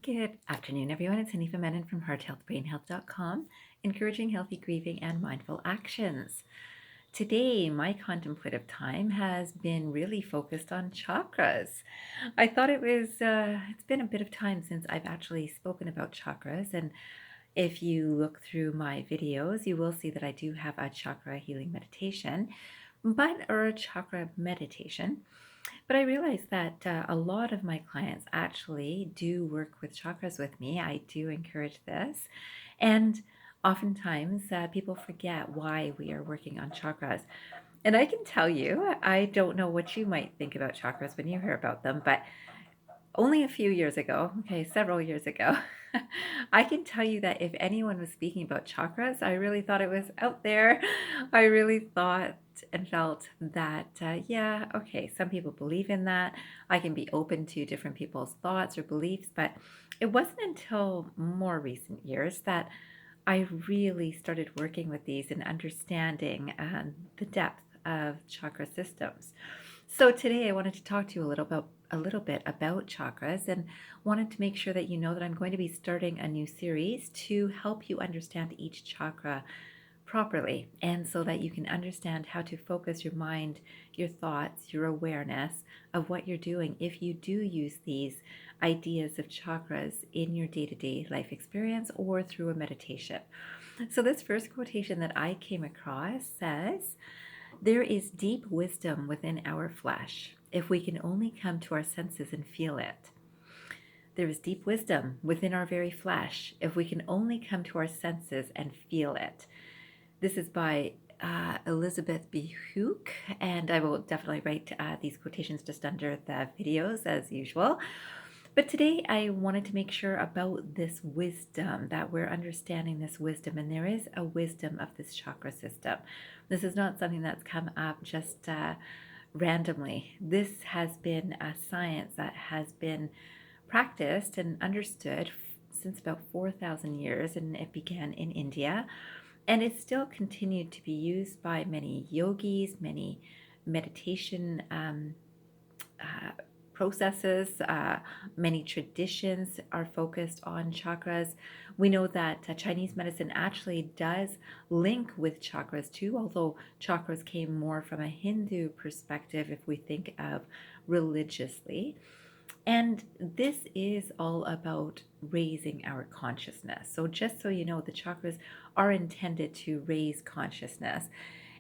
Good afternoon, everyone. It's Hanifa Menon from hearthealthbrainhealth.com, encouraging healthy grieving and mindful actions. Today, my contemplative time has been really focused on chakras. I thought it's been a bit of time since I've actually spoken about chakras. And if you look through my videos, you will see that I do have a chakra healing meditation, or a chakra meditation. But I realized that a lot of my clients actually do work with chakras with me. I do encourage this. And oftentimes people forget why we are working on chakras. And I can tell you, I don't know what you might think about chakras when you hear about them, but only a few years ago, several years ago, I can tell you that if anyone was speaking about chakras, I really thought it was out there. I really thought and felt that, some people believe in that. I can be open to different people's thoughts or beliefs, but it wasn't until more recent years that I really started working with these and understanding the depth of chakra systems. So today I wanted to talk to you a little bit about chakras and wanted to make sure that you know that I'm going to be starting a new series to help you understand each chakra properly, and so that you can understand how to focus your mind, your thoughts, your awareness of what you're doing if you do use these ideas of chakras in your day-to-day life experience or through a meditation. So this first quotation that I came across says, "There is deep wisdom within our flesh if we can only come to our senses and feel it." There is deep wisdom within our very flesh if we can only come to our senses and feel it. This is by Elizabeth Behnke, and I will definitely write these quotations just under the videos as usual. But today I wanted to make sure about this wisdom, that we're understanding this wisdom, and there is a wisdom of this chakra system. This is not something that's come up just randomly. This has been a science that has been practiced and understood since about 4,000 years, and it began in India. And it's still continued to be used by many yogis, many meditation processes. Many traditions are focused on chakras. We know that Chinese medicine actually does link with chakras too, although chakras came more from a Hindu perspective if we think of religiously. And this is all about raising our consciousness. So just so you know, the chakras are intended to raise consciousness.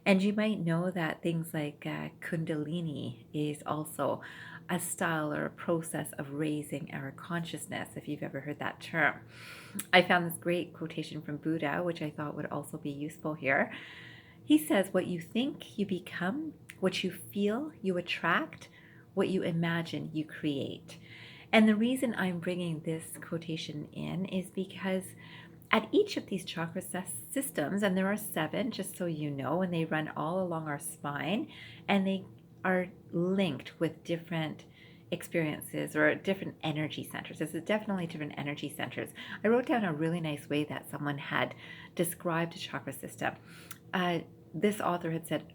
And you might know that things like Kundalini is also a style or a process of raising our consciousness, if you've ever heard that term. I found this great quotation from Buddha, which I thought would also be useful here. He says, "What you think, you become. What you feel, you attract. What you imagine, you create." And the reason I'm bringing this quotation in is because at each of these chakra systems, and there are 7, just so you know, and they run all along our spine, and they are linked with different experiences or different energy centers. This is definitely different energy centers. I wrote down a really nice way that someone had described a chakra system. This author had said,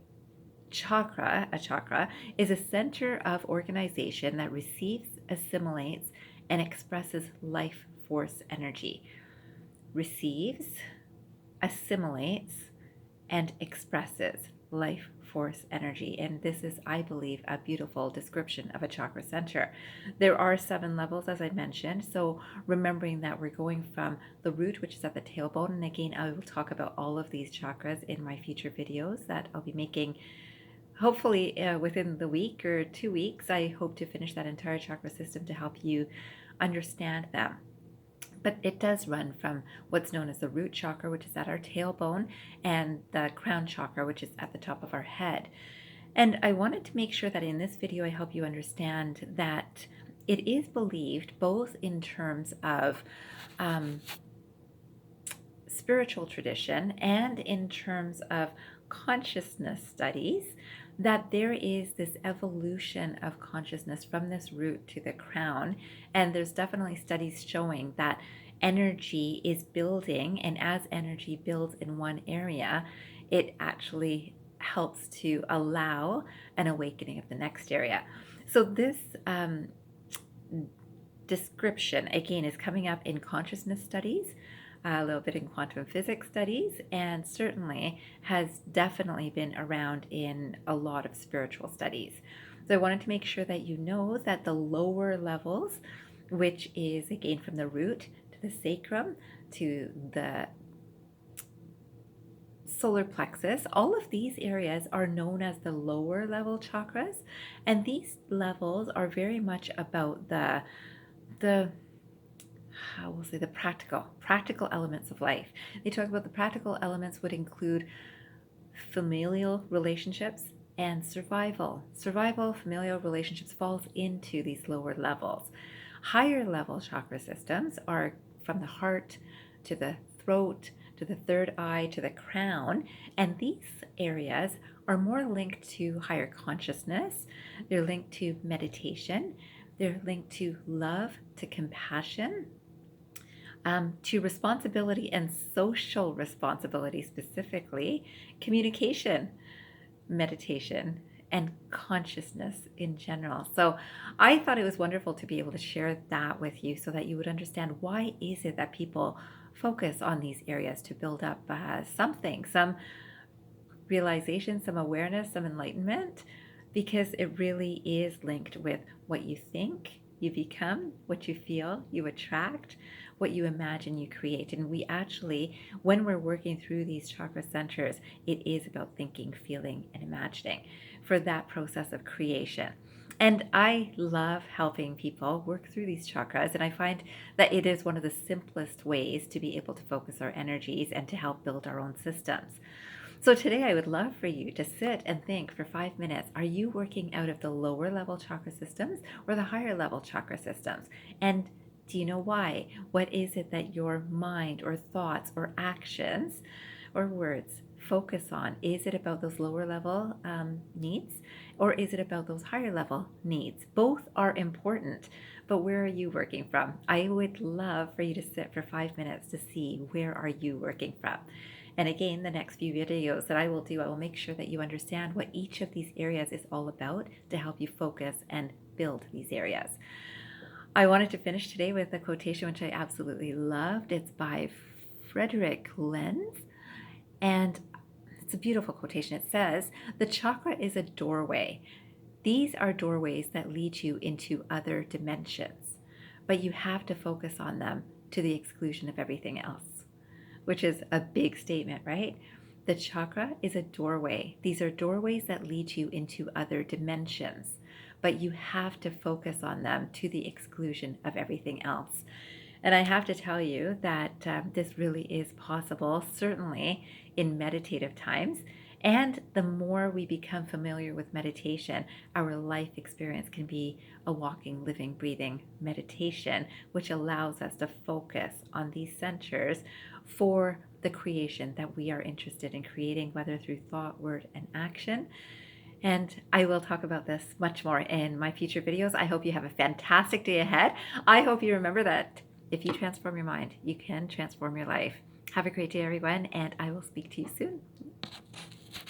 a chakra is a center of organization that receives, assimilates, and expresses life force energy. Receives, assimilates, and expresses life force energy. And this is, I believe, a beautiful description of a chakra center. There are 7 levels, as I mentioned. So remembering that we're going from the root, which is at the tailbone. And again, I will talk about all of these chakras in my future videos that I'll be making. Hopefully within the week or 2 weeks. I hope to finish that entire chakra system to help you understand them. But it does run from what's known as the root chakra, which is at our tailbone, and the crown chakra, which is at the top of our head. And I wanted to make sure that in this video I help you understand that it is believed, both in terms of spiritual tradition and in terms of consciousness studies, that there is this evolution of consciousness from this root to the crown. And there's definitely studies showing that energy is building, and as energy builds in one area, it actually helps to allow an awakening of the next area. So this description, again, is coming up in consciousness studies, a little bit in quantum physics studies, and certainly has definitely been around in a lot of spiritual studies. So I wanted to make sure that you know that the lower levels, which is again from the root to the sacrum to the solar plexus, all of these areas are known as the lower level chakras, and these levels are very much about the how we'll say the practical elements of life. They talk about the practical elements would include familial relationships and survival. Familial relationships falls into these lower levels. Higher level chakra systems are from the heart to the throat to the third eye to the crown, and these areas are more linked to higher consciousness. They're linked to meditation. They're linked to love, to compassion, to responsibility and social responsibility, specifically communication, meditation, and consciousness in general. So I thought it was wonderful to be able to share that with you so that you would understand why is it that people focus on these areas to build up some realization, some awareness, some enlightenment, because it really is linked with what you think, you become, what you feel, you attract, what you imagine, you create. And we actually, when we're working through these chakra centers, it is about thinking, feeling, and imagining for that process of creation. And I love helping people work through these chakras, and I find that it is one of the simplest ways to be able to focus our energies and to help build our own systems. So today I would love for you to sit and think for 5 minutes. Are you working out of the lower level chakra systems or the higher level chakra systems? And do you know why? What is it that your mind or thoughts or actions or words focus on? Is it about those lower level needs, or is it about those higher level needs? Both are important, but where are you working from? I would love for you to sit for 5 minutes to see where are you working from. And again, the next few videos that I will do, I will make sure that you understand what each of these areas is all about to help you focus and build these areas. I wanted to finish today with a quotation which I absolutely loved. It's by Frederick Lenz, and it's a beautiful quotation. It says, "The chakra is a doorway. These are doorways that lead you into other dimensions, but you have to focus on them to the exclusion of everything else," which is a big statement, right? The chakra is a doorway. These are doorways that lead you into other dimensions, but you have to focus on them to the exclusion of everything else. And I have to tell you that this really is possible, certainly in meditative times. And the more we become familiar with meditation, our life experience can be a walking, living, breathing meditation, which allows us to focus on these centers for the creation that we are interested in creating, whether through thought, word, and action. And I will talk about this much more in my future videos. I hope you have a fantastic day ahead. I hope you remember that if you transform your mind, you can transform your life. Have a great day, everyone, and I will speak to you soon.